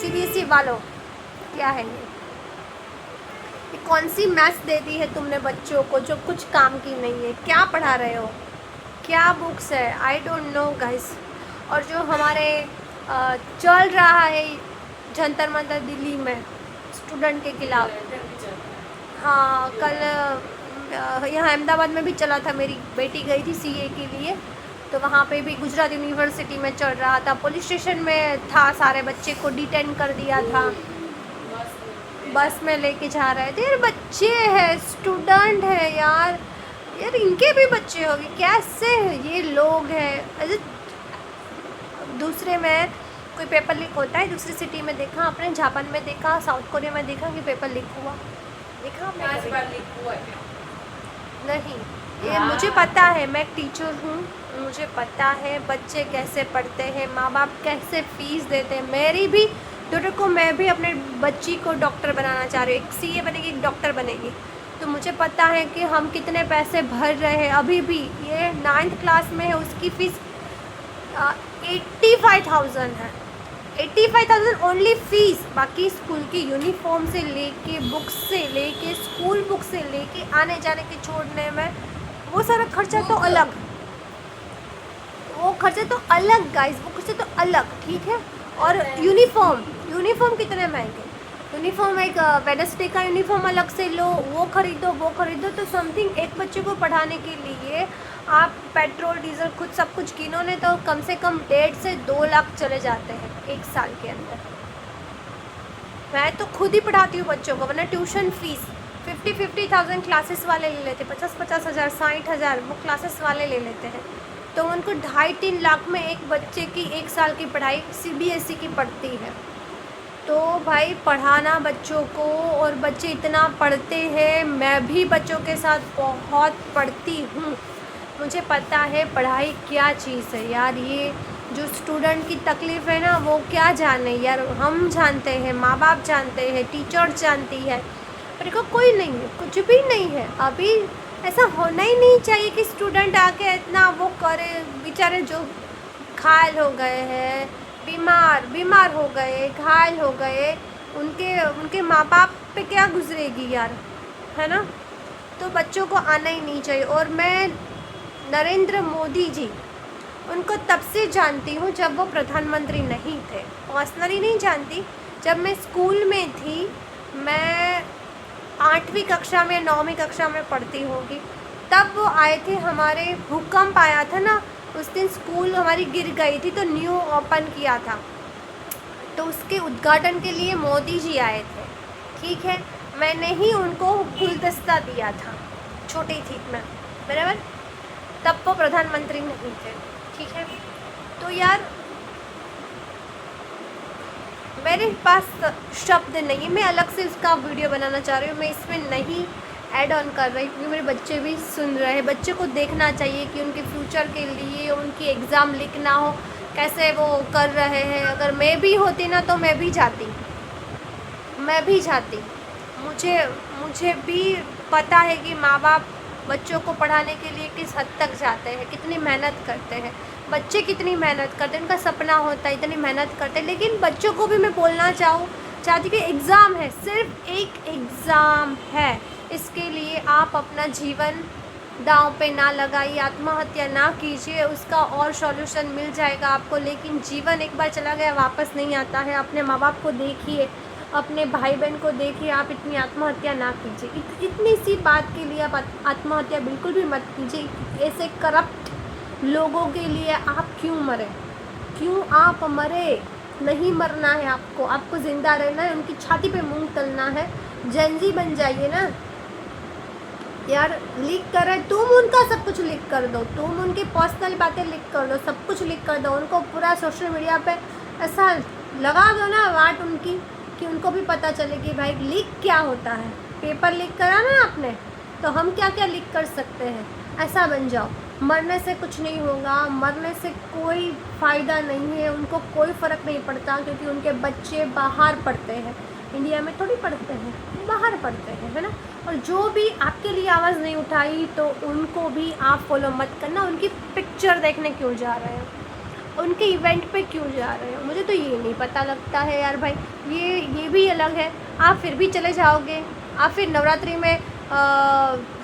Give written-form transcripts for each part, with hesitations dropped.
CBSE वालों, क्या है ये कौन सी मैथ्स दे दी है तुमने बच्चों को जो कुछ काम की नहीं है? क्या पढ़ा रहे हो, क्या बुक्स है? I don't know guys. और जो हमारे चल रहा है जंतर मंतर दिल्ली में स्टूडेंट के खिलाफ, हाँ कल यहाँ अहमदाबाद में भी चला था, मेरी बेटी गई थी सीए के लिए, तो वहाँ पे भी गुजरात यूनिवर्सिटी में चल रहा था, पुलिस स्टेशन में था, सारे बच्चे को डिटेन कर दिया था, बस में लेके जा रहे थे। यार बच्चे हैं, स्टूडेंट है यार, यार इनके भी बच्चे होंगे, कैसे ये लोग हैं? अरे दूसरे में कोई पेपर लीक होता है, दूसरी सिटी में देखा आपने, जापान में देखा, साउथ कोरिया में देखा कि पेपर लीक हुआ? देखा आपने? नहीं, ये मुझे पता है, मैं एक टीचर हूँ, मुझे पता है बच्चे कैसे पढ़ते हैं, माँ बाप कैसे फीस देते हैं। मेरी भी डॉक्टर को, मैं भी अपने बच्ची को डॉक्टर बनाना चाह रही हूँ, एक सीए बनेगी, एक डॉक्टर बनेगी, तो मुझे पता है कि हम कितने पैसे भर रहे हैं। अभी भी ये 9th क्लास में है, उसकी फ़ीस 85,000 है, 85,000 ओनली फीस। बाकी स्कूल की यूनिफॉर्म से लेके, बुक्स से लेके, स्कूल बुक से लेके, आने जाने के छोड़ने में, वो सारा खर्चा तो अलग, वो खर्चे तो अलग गाइस, वो खर्चे तो अलग, ठीक है। और यूनिफॉर्म कितने महंगे, यूनिफॉर्म एक वेडनेसडे का यूनिफॉर्म अलग से लो, वो खरीदो, तो समथिंग एक बच्चे को पढ़ाने के लिए आप पेट्रोल डीजल खुद सब कुछ गिनोगे तो कम से कम 1.5 से 2 लाख चले जाते हैं एक साल के अंदर। मैं तो खुद ही पढ़ाती हूँ बच्चों को, वरना ट्यूशन फीस 50,000 क्लासेस वाले ले लेते, 50,000 60,000 वो क्लासेस वाले ले लेते हैं, तो उनको 2.5-3 लाख में एक बच्चे की एक साल की पढ़ाई सीबीएसई की पड़ती है। तो भाई पढ़ाना बच्चों को, और बच्चे इतना पढ़ते हैं, मैं भी बच्चों के साथ बहुत पढ़ती हूँ, मुझे पता है पढ़ाई क्या चीज़ है यार। ये जो स्टूडेंट की तकलीफ़ है ना, वो क्या जाने यार, हम जानते हैं, माँ बाप जानते हैं, टीचर जानती है, पर को कोई नहीं है, कुछ भी नहीं है। अभी ऐसा होना ही नहीं चाहिए कि स्टूडेंट आके इतना वो करे, बेचारे जो घायल हो गए हैं, बीमार हो गए, घायल हो गए, उनके माँ बाप पे क्या गुजरेगी यार, है ना। तो बच्चों को आना ही नहीं चाहिए। और मैं नरेंद्र मोदी जी, उनको तब से जानती हूँ जब वो प्रधानमंत्री नहीं थे, पर्सनली नहीं जानती, जब मैं स्कूल में थी, मैं 8वीं कक्षा में 9वीं कक्षा में पढ़ती होगी, तब वो आए थे, हमारे भूकंप आया था ना, उस दिन स्कूल हमारी गिर गई थी, तो न्यू ओपन किया था, तो उसके उद्घाटन के लिए मोदी जी आए थे, ठीक है। मैंने ही उनको गुलदस्ता दिया था, छोटी थी मैं, बराबर, तब वो प्रधानमंत्री नहीं थे, ठीक है। तो यार मेरे पास शब्द नहीं, मैं अलग से इसका वीडियो बनाना चाह रही हूँ, मैं इसमें नहीं ऐड ऑन कर रही, क्योंकि मेरे बच्चे भी सुन रहे हैं। बच्चे को देखना चाहिए कि उनके फ्यूचर के लिए उनकी एग्ज़ाम लिखना हो, कैसे वो कर रहे हैं। अगर मैं भी होती ना, तो मैं भी जाती, मुझे भी पता है कि माँ बाप बच्चों को पढ़ाने के लिए किस हद तक जाते हैं, कितनी मेहनत करते हैं, बच्चे कितनी मेहनत करते हैं, उनका सपना होता है, इतनी मेहनत करते हैं। लेकिन बच्चों को भी मैं बोलना चाहती कि एग्ज़ाम है, सिर्फ एक एग्ज़ाम है, इसके लिए आप अपना जीवन दांव पे ना लगाइए, आत्महत्या ना कीजिए, उसका और सॉल्यूशन मिल जाएगा आपको। लेकिन जीवन एक बार चला गया वापस नहीं आता है। अपने माँ बाप को देखिए, अपने भाई बहन को देखिए, आप इतनी आत्महत्या ना कीजिए, इतनी सी बात के लिए आप आत्महत्या बिल्कुल भी मत कीजिए। ऐसे करप्ट लोगों के लिए आप क्यों मरे, क्यों आप मरे? नहीं मरना है आपको ज़िंदा रहना है, उनकी छाती पे मूंग तलना है, जेनजी बन जाइए ना यार। लीक कर रहे, तुम उनका सब कुछ लीक कर दो, तुम उनकी पर्सनल बातें लीक कर दो, सब कुछ लीक कर दो, उनको पूरा सोशल मीडिया पे ऐसा लगा दो ना वाट उनकी, कि उनको भी पता चले कि भाई लीक क्या होता है। पेपर लीक करा ना आपने, तो हम क्या क्या लीक कर सकते हैं, ऐसा बन जाओ। मरने से कुछ नहीं होगा, मरने से कोई फ़ायदा नहीं है, उनको कोई फ़र्क नहीं पड़ता, क्योंकि उनके बच्चे बाहर पढ़ते हैं, इंडिया में थोड़ी पढ़ते हैं, बाहर पढ़ते हैं, है ना। और जो भी आपके लिए आवाज़ नहीं उठाई, तो उनको भी आप फॉलो मत करना, उनकी पिक्चर देखने क्यों जा रहे हैं। उनके इवेंट पे क्यों जा रहे हो? मुझे तो ये नहीं पता लगता है यार भाई। ये भी अलग है, आप फिर भी चले जाओगे, आप फिर नवरात्रि में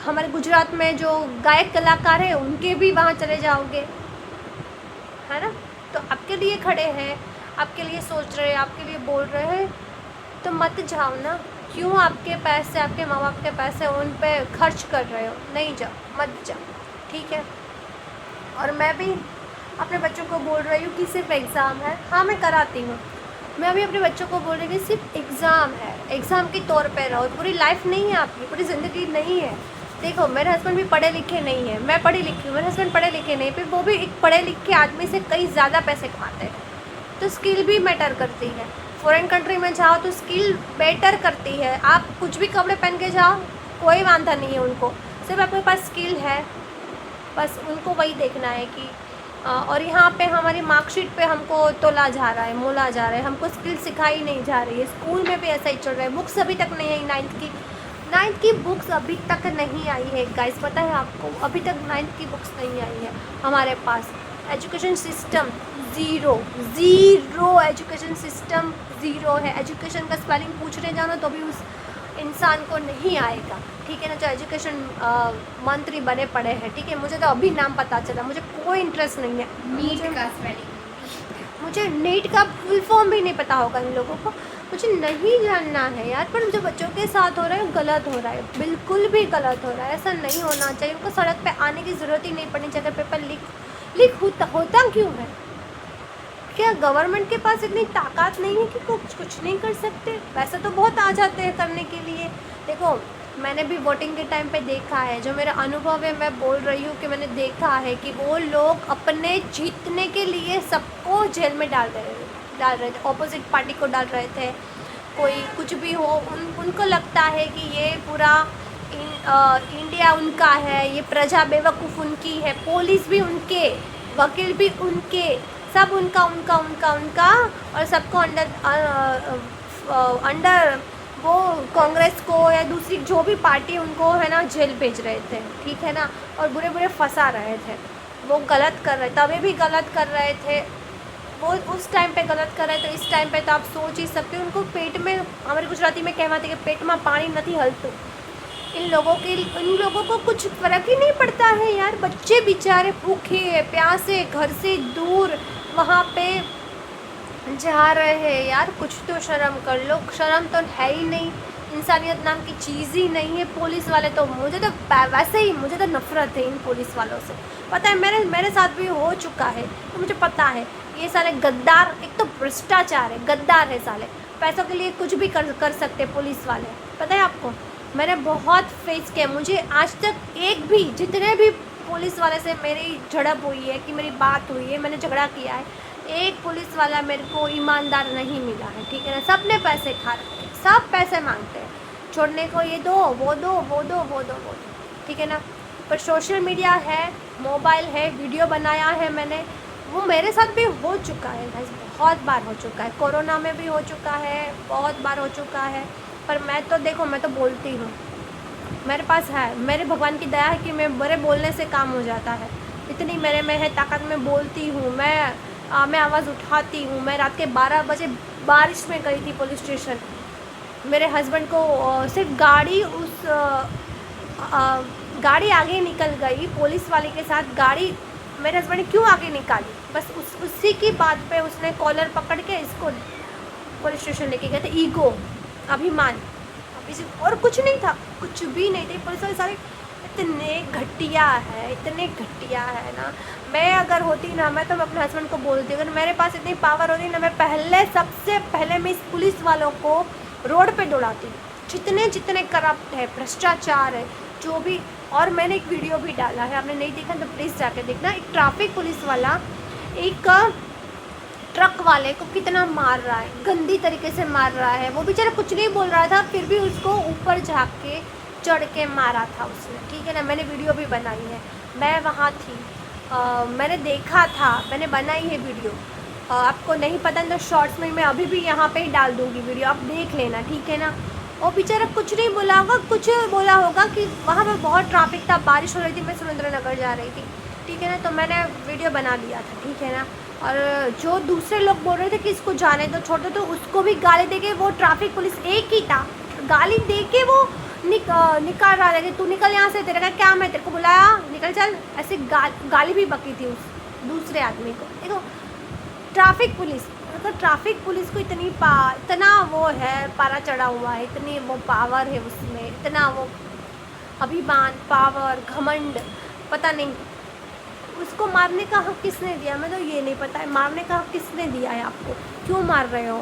हमारे गुजरात में जो गायक कलाकार हैं उनके भी वहाँ चले जाओगे, है ना? तो आपके लिए खड़े हैं, आपके लिए सोच रहे हैं, आपके लिए बोल रहे हैं, तो मत जाओ ना। क्यों आपके पैसे, आपके माँ बाप के पैसे उन पे खर्च कर रहे हो? नहीं जाओ, मत जाओ, ठीक है? और मैं भी अपने बच्चों को बोल रही हूँ कि सिर्फ एग्ज़ाम है। हाँ, मैं कराती हूँ। मैं अभी अपने बच्चों को बोल रही हूँ कि सिर्फ एग्ज़ाम है, एग्ज़ाम के तौर पे रहो, पूरी लाइफ नहीं है आपकी, पूरी ज़िंदगी नहीं है। देखो, मेरे हस्बैंड भी पढ़े लिखे नहीं हैं, मैं पढ़ी लिखी हूँ, मेरे हस्बैंड पढ़े लिखे नहीं, फिर वो भी एक पढ़े लिखे आदमी से कई ज़्यादा पैसे कमाते हैं। तो स्किल भी मैटर करती है। फॉरेन कंट्री में जाओ तो स्किल बेटर करती है। आप कुछ भी कपड़े पहन के जाओ, कोई वांधा नहीं है उनको, सिर्फ आपके पास स्किल है, बस उनको वही देखना है कि और यहाँ पे हमारी मार्कशीट पे हमको तोला जा रहा है, मोला जा रहा है, हमको स्किल सिखाई नहीं जा रही है। स्कूल में भी ऐसा ही चल रहा है। बुक्स अभी तक नहीं आई, नाइन्थ की बुक्स अभी तक नहीं आई है गाइस, पता है आपको? अभी तक नाइन्थ की बुक्स नहीं आई है हमारे पास। Education system zero education system zero है। एजुकेशन का स्पेलिंग पूछने जाना तो भी उस इंसान को नहीं आएगा, ठीक है ना? जो एजुकेशन मंत्री बने पड़े हैं, ठीक है? मुझे तो अभी नाम पता चला, मुझे कोई इंटरेस्ट नहीं है। नीट का स्पेलिंग, मुझे नीट का फुल फॉर्म भी नहीं पता होगा इन लोगों को, मुझे नहीं जानना है यार। पर जो बच्चों के साथ हो रहा है गलत हो रहा है, बिल्कुल भी गलत हो रहा है। ऐसा नहीं होना चाहिए। उनको सड़क पे आने की ज़रूरत ही नहीं पड़नी चाहिए। पेपर लीक होता क्यों है? क्या गवर्नमेंट के पास इतनी ताकत नहीं है कि कुछ नहीं कर सकते? वैसे तो बहुत आ जाते हैं करने के लिए। देखो, मैंने भी वोटिंग के टाइम पे देखा है, जो मेरा अनुभव है मैं बोल रही हूँ कि मैंने देखा है कि वो लोग अपने जीतने के लिए सबको जेल में डाल रहे थे, ऑपोजिट पार्टी को डाल रहे थे। कोई कुछ भी हो, उनको लगता है कि ये पूरा इंडिया उनका है, ये प्रजा बेवकूफ़ उनकी है, पुलिस भी उनके, वकील भी उनके, सब उनका और सबको अंडर वो कांग्रेस को या दूसरी जो भी पार्टी उनको है ना जेल भेज रहे थे, ठीक है ना? और बुरे फंसा रहे थे। वो गलत कर रहे, तभी भी गलत कर रहे थे वो, उस टाइम पे गलत कर रहे थे। इस टाइम पे तो आप सोच ही सकते हो, उनको पेट में, हमारे गुजराती में कहते हैं कि पेट में पानी नहीं हलतुं। इन लोगों को कुछ फ़र्क ही नहीं पड़ता है यार। बच्चे बेचारे भूखे प्यासे घर से दूर वहाँ पे जा रहे हैं यार। कुछ तो शर्म कर लो। शर्म तो है ही नहीं, इंसानियत नाम की चीज़ ही नहीं है। पुलिस वाले तो मुझे तो नफ़रत है इन पुलिस वालों से। पता है, मेरे साथ भी हो चुका है, तो मुझे पता है ये साले गद्दार, एक तो भ्रष्टाचार है, गद्दार है साले। पैसों के लिए कुछ भी कर सकते पुलिस वाले, पता है आपको? मैंने बहुत फेस किया। मुझे आज तक एक भी, जितने भी पुलिस वाले से मेरी झड़प हुई है, कि मेरी बात हुई है, मैंने झगड़ा किया है, एक पुलिस वाला मेरे को ईमानदार नहीं मिला है, ठीक है ना? सब ने पैसे खा रखे, सब पैसे मांगते हैं छोड़ने को, ये दो वो दो, ठीक है ना? पर सोशल मीडिया है, मोबाइल है, वीडियो बनाया है मैंने, वो मेरे साथ भी हो चुका है गाइस, बहुत बार हो चुका है। कोरोना में भी हो चुका है, बहुत बार हो चुका है। पर मैं तो देखो, मैं तो बोलती हूँ, मेरे पास है, मेरे भगवान की दया है कि मैं बड़े बोलने से काम हो जाता है। इतनी मेरे में है ताकत, मैं बोलती हूँ, मैं आवाज़ उठाती हूँ। मैं रात के 12 बजे बारिश में गई थी पुलिस स्टेशन। मेरे हस्बैंड को सिर्फ गाड़ी आगे निकल गई पुलिस वाले के साथ। गाड़ी मेरे हस्बैंड ने क्यों आगे निकाली, बस उसी की बात पे उसने कॉलर पकड़ के इसको पुलिस स्टेशन लेके गए थे। ईगो, अभिमान, और कुछ नहीं था, कुछ भी नहीं थे। पुलिस वाले सारे इतने घटिया है ना। मैं अगर होती ना, मैं तो अपने हस्बैंड को बोलती, अगर मेरे पास इतनी पावर होती ना, मैं सबसे पहले मैं इस पुलिस वालों को रोड पे दौड़ाती। जितने करप्ट है, भ्रष्टाचार है, जो भी। और मैंने एक वीडियो भी डाला है, आपने नहीं देखा तो प्लीज़ जाके देखना। एक ट्रैफिक पुलिस वाला एक ट्रक वाले को कितना मार रहा है, गंदी तरीके से मार रहा है। वो बेचारा कुछ नहीं बोल रहा था, फिर भी उसको ऊपर झाँक के चढ़ के मारा था उसने, ठीक है ना? मैंने वीडियो भी बनाई है, मैं वहाँ थी, मैंने देखा था, मैंने बनाई है वीडियो। आपको नहीं पता तो शॉर्ट्स में मैं अभी भी यहाँ पे ही डाल दूँगी वीडियो, आप देख लेना, ठीक है ना? वो बेचारा कुछ नहीं बोला होगा, कुछ बोला होगा कि वहाँ पर बहुत ट्रैफिक था, बारिश हो रही थी, मैं सुरेंद्र नगर जा रही थी, ठीक है ना? तो मैंने वीडियो बना लिया था, ठीक है ना? और जो दूसरे लोग बोल रहे थे कि इसको जाने दो, छोड़ दो, तो उसको भी गाली दे के वो ट्रैफिक पुलिस एक ही था, गाली दे के वो निकाल रहा था कि तू निकल यहाँ से, तेरे का क्या, मैं तेरे को बुलाया, निकल चल, ऐसे गाली भी बकी थी उस दूसरे आदमी को। देखो ट्रैफिक पुलिस, मतलब ट्रैफिक पुलिस को इतना वो है, पारा चढ़ा हुआ है, इतनी वो पावर है उसमें, इतना वो अभिमान, पावर, घमंड, पता नहीं उसको मारने का हक किसने दिया, मैं तो ये नहीं पता है मारने का हक किसने दिया है आपको, क्यों मार रहे हो,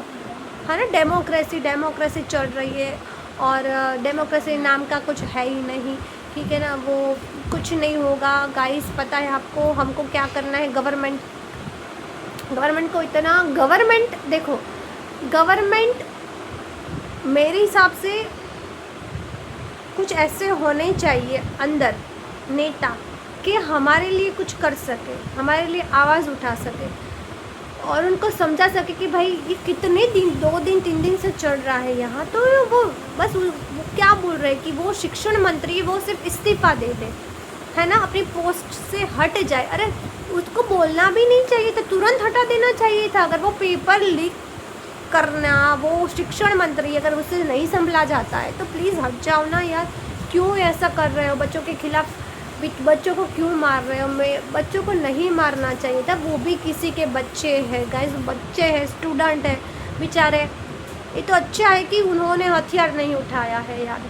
है ना। डेमोक्रेसी चल रही है और डेमोक्रेसी नाम का कुछ है ही नहीं, ठीक है ना। वो कुछ नहीं होगा गाइस, पता है आपको हमको क्या करना है। गवर्नमेंट को इतना, देखो गवर्नमेंट मेरे हिसाब से कुछ ऐसे होने चाहिए अंदर नेता कि हमारे लिए कुछ कर सके, हमारे लिए आवाज़ उठा सके और उनको समझा सके कि भाई ये कितने दिन, 2 दिन 3 दिन से चल रहा है यहाँ, तो वो बस वो क्या बोल रहे हैं कि वो शिक्षण मंत्री वो सिर्फ इस्तीफ़ा दे दे, है ना, अपनी पोस्ट से हट जाए। अरे उसको बोलना भी नहीं चाहिए था, तुरंत हटा देना चाहिए था। अगर वो पेपर लीक करना, वो शिक्षण मंत्री अगर उससे नहीं संभला जाता है तो प्लीज़ हट जाओ ना यार। क्यों ऐसा कर रहे हो बच्चों के खिलाफ, बच्चों को क्यों मार रहे हो। बच्चों को नहीं मारना चाहिए था, वो भी किसी के बच्चे हैं गाइस, बच्चे हैं, स्टूडेंट हैं बेचारे। ये तो अच्छा है कि उन्होंने हथियार नहीं उठाया है यार,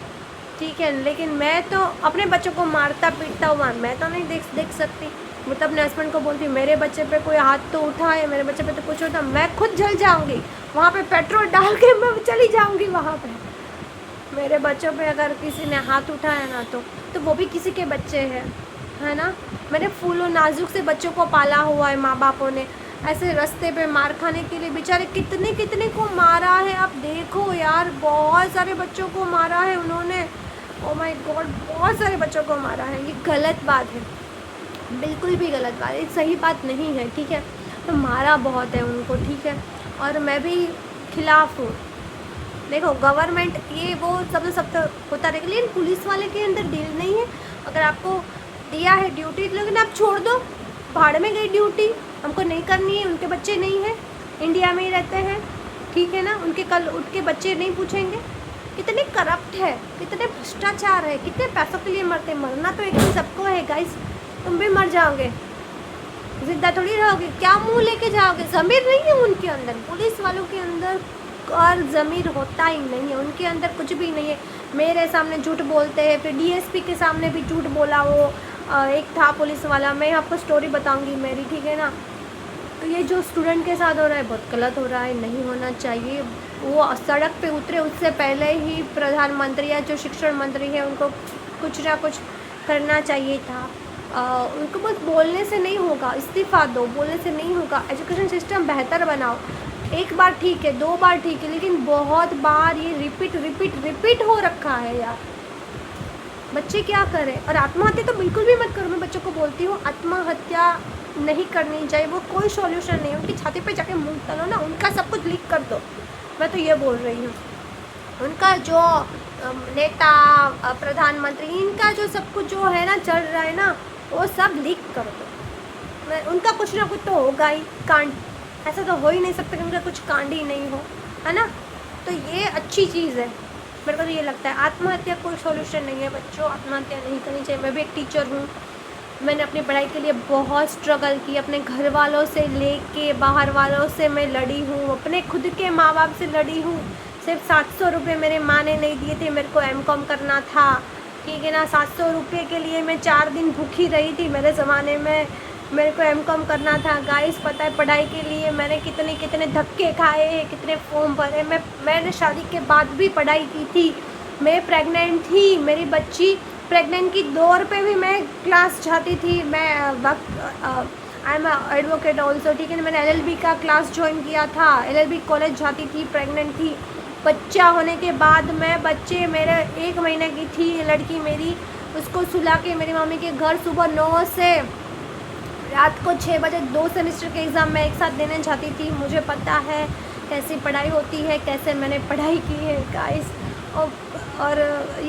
ठीक है, लेकिन मैं तो अपने बच्चों को मारता पीटता हुआ मैं तो नहीं देख सकती। मैं तो अपने हस्बैंड को बोलती मेरे बच्चे पे कोई हाथ तो उठाए, मेरे बच्चे पे तो कुछ होता, मैं खुद जल जाऊंगी वहाँ पे, पेट्रोल डाल के मैं चली जाऊंगी वहाँ पे। मेरे बच्चों पे अगर किसी ने हाथ उठाया ना तो वो भी किसी के बच्चे हैं, है ना। मैंने फूलों नाजुक से बच्चों को पाला हुआ है, माँ बापों ने ऐसे रास्ते पे मार खाने के लिए बेचारे कितने को मारा है। आप देखो यार, बहुत सारे बच्चों को मारा है उन्होंने, ओ माय गॉड, बहुत सारे बच्चों को मारा है। ये गलत बात है, बिल्कुल भी गलत बात है, सही बात नहीं है, ठीक है। तो मारा बहुत है उनको, ठीक है, और मैं भी खिलाफ़ हूँ। देखो गवर्नमेंट ये वो सब तो होता रहेगा, लेकिन पुलिस वाले के अंदर दिल नहीं है। अगर आपको दिया है ड्यूटी, लेकिन आप छोड़ दो, भाड़ में गई ड्यूटी, हमको नहीं करनी है। उनके बच्चे नहीं हैं, इंडिया में ही रहते हैं, ठीक है ना, उनके कल उठ के बच्चे नहीं पूछेंगे। कितने करप्ट है, कितने भ्रष्टाचार है, कितने पैसों के लिए मरते। मरना तो एक दिन सबको है गाइस, तुम भी मर जाओगे, जिंदा थोड़ी रहोगे, क्या मुंह लेके जाओगे। ज़मीर नहीं है उनके अंदर, पुलिस वालों के अंदर और ज़मीर होता ही नहीं है, उनके अंदर कुछ भी नहीं है। मेरे सामने झूठ बोलते हैं, फिर डीएसपी के सामने भी झूठ बोला। वो एक था पुलिस वाला, मैं आपको स्टोरी बताऊंगी मेरी, ठीक है ना। तो ये जो स्टूडेंट के साथ हो रहा है बहुत गलत हो रहा है, नहीं होना चाहिए। वो सड़क पे उतरे उससे पहले ही प्रधानमंत्री या जो शिक्षण मंत्री है उनको कुछ ना कुछ करना चाहिए था। उनको बस बोलने से नहीं होगा, इस्तीफ़ा दो, बोलने से नहीं होगा। एजुकेशन सिस्टम बेहतर बनाओ, एक बार ठीक है, 2 बार ठीक है, लेकिन बहुत बार ये रिपीट हो रखा है यार। बच्चे क्या करें। और आत्महत्या तो बिल्कुल भी मत करो, मैं बच्चों को बोलती हूँ आत्महत्या नहीं करनी चाहिए, वो कोई सॉल्यूशन नहीं है। उनकी छाती पे जाके मुंह तलो ना, उनका सब कुछ लीक कर दो, मैं तो ये बोल रही हूँ। उनका जो नेता, प्रधानमंत्री, इनका जो सब कुछ जो है ना चल रहा है ना, वो सब लीक कर दो। उनका कुछ ना कुछ तो होगा ही कांड, ऐसा तो हो ही नहीं सकता कि उनका कुछ कांड ही नहीं हो, है ना। तो ये अच्छी चीज़ है, मेरे को तो ये लगता है। आत्महत्या कोई सॉल्यूशन नहीं है बच्चों, आत्महत्या नहीं करनी चाहिए। मैं भी एक टीचर हूँ, मैंने अपनी पढ़ाई के लिए बहुत स्ट्रगल की, अपने घर वालों से लेके बाहर वालों से मैं लड़ी हूँ, अपने खुद के माँ बाप से लड़ी हूँ। सिर्फ 700 रुपये मेरे माँ ने नहीं दिए थे, मेरे को एमकॉम करना था, ठीक है ना। 700 रुपये के लिए मैं 4 दिन भूखी रही थी मेरे ज़माने में, मेरे को एमकॉम करना था गाइस। पता है पढ़ाई के लिए मैंने कितने धक्के खाए, कितने फॉर्म भरे। मैंने शादी के बाद भी पढ़ाई की थी, मैं प्रेग्नेंट थी, मेरी बच्ची प्रेग्नेंट की दौर पे भी मैं क्लास जाती थी। मैं आई एम एडवोकेट ऑल्सो, ठीक है ना। मैंने LLB का क्लास ज्वाइन किया था, LLB कॉलेज जाती थी, प्रेग्नेंट थी। बच्चा होने के बाद मैं बच्चे मेरे 1 महीने की थी लड़की मेरी, उसको सुला के मेरी मम्मी के घर सुबह 9 से रात को 6 बजे 2 सेमेस्टर के एग्ज़ाम मैं एक साथ देने जाती थी। मुझे पता है कैसी पढ़ाई होती है, कैसे मैंने पढ़ाई की है गाइस। और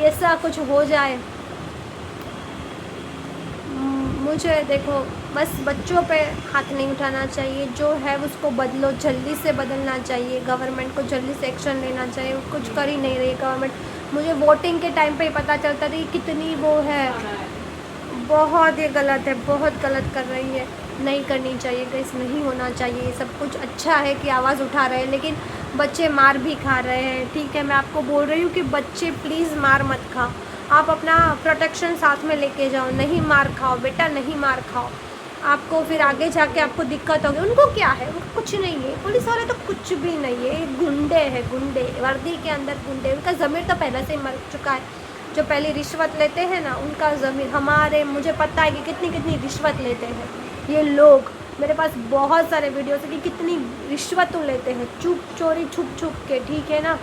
ऐसा कुछ हो जाए, मुझे देखो बस बच्चों पे हाथ नहीं उठाना चाहिए, जो है उसको बदलो, जल्दी से बदलना चाहिए, गवर्नमेंट को जल्दी से एक्शन लेना चाहिए। कुछ कर ही नहीं रही गवर्नमेंट। मुझे वोटिंग के टाइम पे ही पता चलता था कि कितनी वो है, बहुत ये गलत है, बहुत गलत कर रही है। नहीं करनी चाहिए गाइस, नहीं होना चाहिए ये सब कुछ। अच्छा है कि आवाज़ उठा रहे हैं, लेकिन बच्चे मार भी खा रहे हैं। ठीक है, मैं आपको बोल रही हूँ कि बच्चे प्लीज़ मार मत खाओ, आप अपना प्रोटेक्शन साथ में लेके जाओ, नहीं मार खाओ बेटा, नहीं मार खाओ। आपको फिर आगे जाके आपको दिक्कत होगी। उनको क्या है, उनको कुछ नहीं है, पुलिस वाले तो कुछ भी नहीं है, गुंडे हैं, गुंडे, वर्दी के अंदर गुंडे। उनका ज़मीर तो पहले से ही मर चुका है। जो पहले रिश्वत लेते हैं ना, उनका ज़मीर, हमारे, मुझे पता है कि कितनी कितनी रिश्वत लेते हैं ये लोग। मेरे पास बहुत सारे वीडियोस है कि कितनी रिश्वत लेते हैं, चुप चोरी छुप छुप के। ठीक है ना,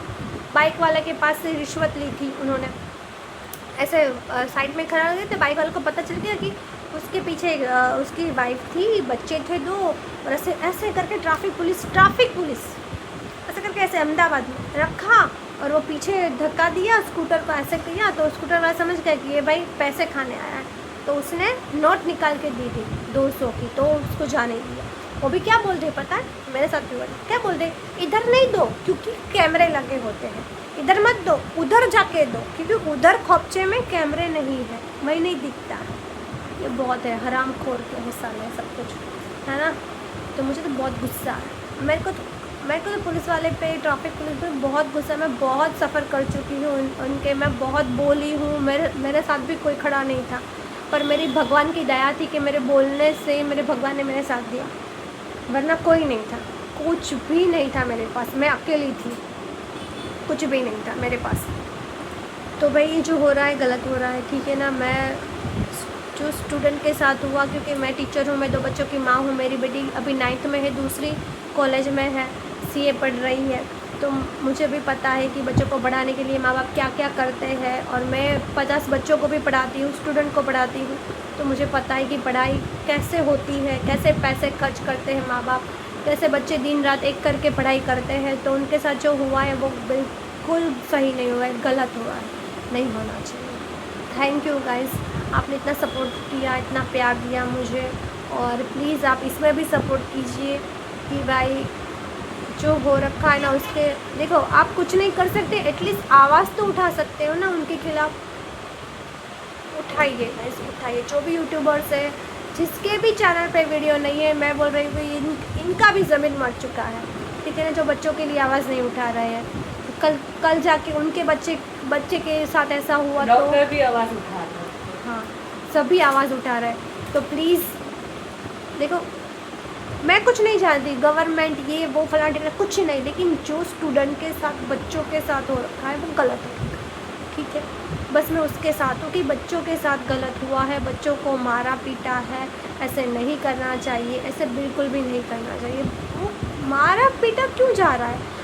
बाइक वाले के पास से रिश्वत ली थी उन्होंने, ऐसे साइड में खड़ा हो गए थे, बाइक वाले को पता चल गया कि उसके पीछे उसकी वाइफ थी, बच्चे थे 2, और ऐसे ऐसे करके ट्रैफिक पुलिस ऐसे करके ऐसे अहमदाबाद में रखा, और वो पीछे धक्का दिया, स्कूटर को ऐसे किया, तो स्कूटर वाला समझ गया कि ये भाई पैसे खाने आया है, तो उसने नोट निकाल के दी थी 200 की, तो उसको जाने दिया। वो भी क्या बोल रहे पता है, मेरे साथ भी बोले, क्या बोल रहे, इधर नहीं दो क्योंकि कैमरे लगे होते हैं, इधर मत दो, उधर जाके दो क्योंकि उधर खोपचे में कैमरे नहीं है, वही नहीं दिखता। ये बहुत है, हराम खोर के हिस्सा में सब कुछ है ना। तो मुझे तो बहुत गुस्सा है, मेरे को तो पुलिस वाले पे, ट्रैफिक पुलिस पे बहुत गुस्सा है। मैं बहुत सफ़र कर चुकी हूँ उनके, मैं बहुत बोली हूँ, मेरे साथ भी कोई खड़ा नहीं था, पर मेरी भगवान की दया थी कि मेरे बोलने से मेरे भगवान ने मेरे साथ दिया, वरना कोई नहीं था, कुछ भी नहीं था मेरे पास, मैं अकेली थी, कुछ भी नहीं था मेरे पास। तो भाई ये जो हो रहा है गलत हो रहा है, ठीक है ना। मैं जो स्टूडेंट के साथ हुआ, क्योंकि मैं टीचर हूँ, मैं 2 बच्चों की माँ हूँ, मेरी बेटी अभी 9th में है, दूसरी कॉलेज में है, CA पढ़ रही है, तो मुझे भी पता है कि बच्चों को पढ़ाने के लिए माँ बाप क्या क्या करते हैं, और मैं 50 बच्चों को भी पढ़ाती हूँ, स्टूडेंट को पढ़ाती हूँ, तो मुझे पता है कि पढ़ाई कैसे होती है, कैसे पैसे खर्च करते हैं माँ बाप, कैसे बच्चे दिन रात एक करके पढ़ाई करते हैं। तो उनके साथ जो हुआ है वो बिल्कुल सही नहीं हुआ है, गलत हुआ है, नहीं होना चाहिए। थैंक यू गाइस, आपने इतना सपोर्ट किया, इतना प्यार दिया मुझे, और प्लीज़ आप इसमें भी सपोर्ट कीजिए कि भाई जो हो रखा है ना, उसके देखो आप कुछ नहीं कर सकते, एटलीस्ट आवाज़ तो उठा सकते हो ना उनके खिलाफ। उठाइए गाइस, उठाइए। जो भी यूट्यूबर्स है, जिसके भी चैनल पे वीडियो नहीं है, मैं बोल रही हूँ इनका भी ज़मीन मर चुका है, ठीक है ना। जो बच्चों के लिए आवाज़ नहीं उठा रहे हैं, कल जाके उनके बच्चे के साथ ऐसा हुआ तो डॉक्टर भी आवाज़ उठा रहे हैं। हाँ, सभी आवाज़ उठा रहे हैं। तो प्लीज़ देखो, मैं कुछ नहीं जानती, गवर्नमेंट ये वो फलाना ढिमला कुछ नहीं, लेकिन जो स्टूडेंट के साथ, बच्चों के साथ हो रखा है वो गलत है, ठीक है। बस मैं उसके साथ हूँ कि बच्चों के साथ गलत हुआ है, बच्चों को मारा पीटा है, ऐसे नहीं करना चाहिए, ऐसे बिल्कुल भी नहीं करना चाहिए। वो मारा पीटा क्यों जा रहा है?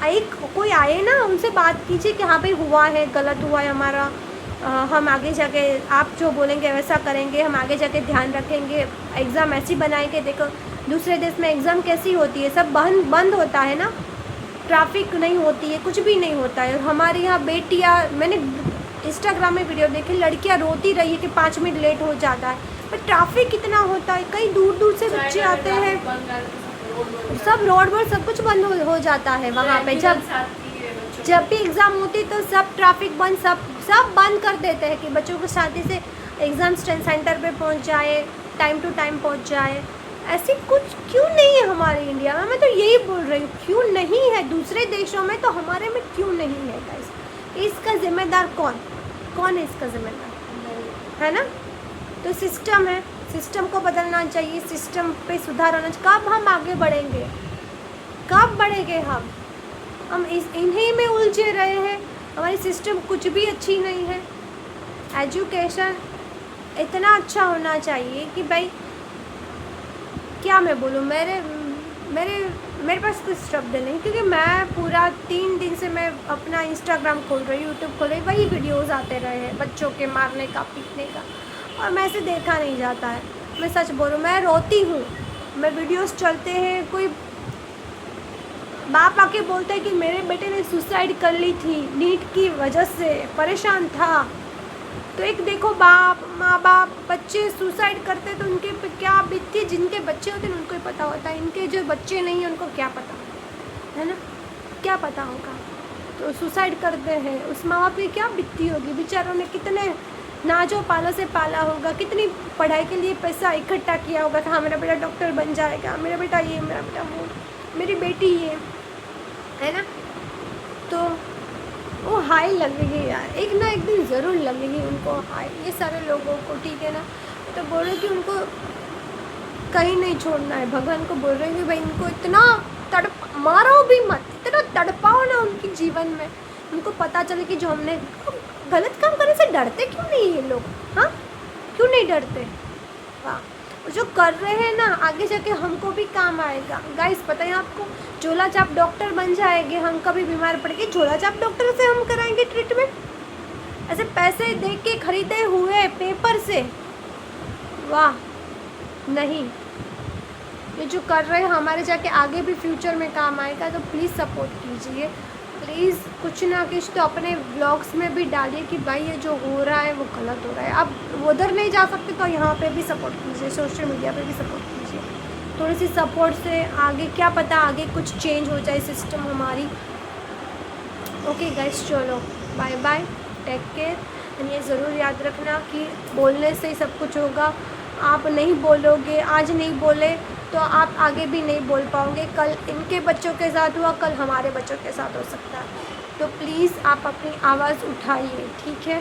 एक कोई आए ना, उनसे बात कीजिए कि हाँ भाई हुआ है, गलत हुआ है हमारा, हम आगे जाके आप जो बोलेंगे वैसा करेंगे, हम आगे जाके ध्यान रखेंगे, एग्ज़ाम ऐसी बनाएंगे। देखो दूसरे देश में एग्ज़ाम कैसी होती है, सब बंद होता है ना, ट्रैफिक नहीं होती है, कुछ भी नहीं होता है। हमारे यहाँ बेटियाँ, मैंने इंस्टाग्राम में वीडियो देखी, लड़कियाँ रोती रही है कि 5 मिनट लेट हो जाता है, पर ट्रैफिक कितना होता है, कई दूर दूर से बच्चे आते हैं, सब रोड वोड सब कुछ बंद हो जाता है वहाँ पे। जब भी एग्ज़ाम होती तो सब ट्रैफिक बंद, सब बंद कर देते हैं कि बच्चों को शादी से एग्ज़ाम सेंटर पे पहुँच जाए, टाइम टू टाइम पहुँच जाए। ऐसी कुछ क्यों नहीं है हमारे इंडिया में, मैं तो यही बोल रही हूँ, क्यों नहीं है? दूसरे देशों में तो हमारे में क्यों नहीं है गाइस? इसका ज़िम्मेदार कौन है इसका ज़िम्मेदार, है ना? तो सिस्टम है, सिस्टम को बदलना चाहिए, सिस्टम पे सुधार होना चाहिए। कब हम आगे बढ़ेंगे, कब बढ़ेंगे हम इन्हीं में उलझे रहे हैं। हमारी सिस्टम कुछ भी अच्छी नहीं है। एजुकेशन इतना अच्छा होना चाहिए कि भाई क्या मैं बोलूँ, मेरे पास कुछ शब्द नहीं, क्योंकि मैं पूरा 3 दिन से मैं अपना इंस्टाग्राम खोल रही हूँ, यूट्यूब खोल रही, वही वीडियोज़ आते रहे हैं बच्चों के मारने का, पीटने का, और मैं से देखा नहीं जाता है। मैं सच बोल रही हूँ, मैं रोती हूँ, मैं वीडियोज़ चलते हैं, कोई बाप आके बोलता है कि मेरे बेटे ने सुसाइड कर ली थी नीट की वजह से, परेशान था, तो एक देखो बाप माँ बाप बच्चे सुसाइड करते तो उनके पे क्या बीतती, जिनके बच्चे होते हैं उनको ही पता होता है, इनके जो बच्चे नहीं हैं उनको क्या पता है ना, क्या पता होगा। तो सुसाइड करते हैं, उस माँ बाप की क्या बीतती होगी, बेचारों ने कितने नाजो पालो से पाला होगा, कितनी पढ़ाई के लिए पैसा इकट्ठा किया होगा कि हाँ मेरा बेटा डॉक्टर बन जाएगा, मेरा बेटा ये, मेरा बेटा वो, मेरी बेटी ये, है ना। तो वो हाई लगेगी यार, एक ना एक दिन ज़रूर लगेगी उनको हाई, ये सारे लोगों को, ठीक है ना। तो बोल रहे कि उनको कहीं नहीं छोड़ना है, भगवान को बोल रहे हैं कि भाई इनको इतना मारो भी मत, इतना तड़पाओ ना उनके जीवन में, उनको पता चले कि जो हमने गलत काम करने से डरते क्यों नहीं ये लोग, हाँ क्यों नहीं डरते, वाह। और जो कर रहे हैं ना आगे जाके हमको भी काम आएगा गाइस, पता है आपको, झोला छाप डॉक्टर बन जाएंगे हम, कभी बीमार पड़ गए झोला छाप डॉक्टर से हम कराएंगे ट्रीटमेंट, ऐसे पैसे दे के खरीदे हुए पेपर से, वाह नहीं। ये जो कर रहे हैं हमारे जाके आगे भी फ्यूचर में काम आएगा, तो प्लीज़ सपोर्ट कीजिए, प्लीज़ कुछ ना कुछ तो अपने ब्लॉग्स में भी डालिए कि भाई ये जो हो रहा है वो गलत हो रहा है। अब उधर नहीं जा सकते तो यहाँ पे भी सपोर्ट कीजिए, सोशल मीडिया पे भी सपोर्ट कीजिए, थोड़ी सी सपोर्ट से आगे क्या पता आगे कुछ चेंज हो जाए सिस्टम हमारी। ओके गाइस, चलो bye bye, take care. And ये ज़रूर याद रखना कि बोलने से ही सब कुछ होगा, आप नहीं बोलोगे, आज नहीं बोले तो आप आगे भी नहीं बोल पाओगे, कल इनके बच्चों के साथ हुआ, कल हमारे बच्चों के साथ हो सकता है। तो प्लीज़ आप अपनी आवाज़ उठाइए, ठीक है।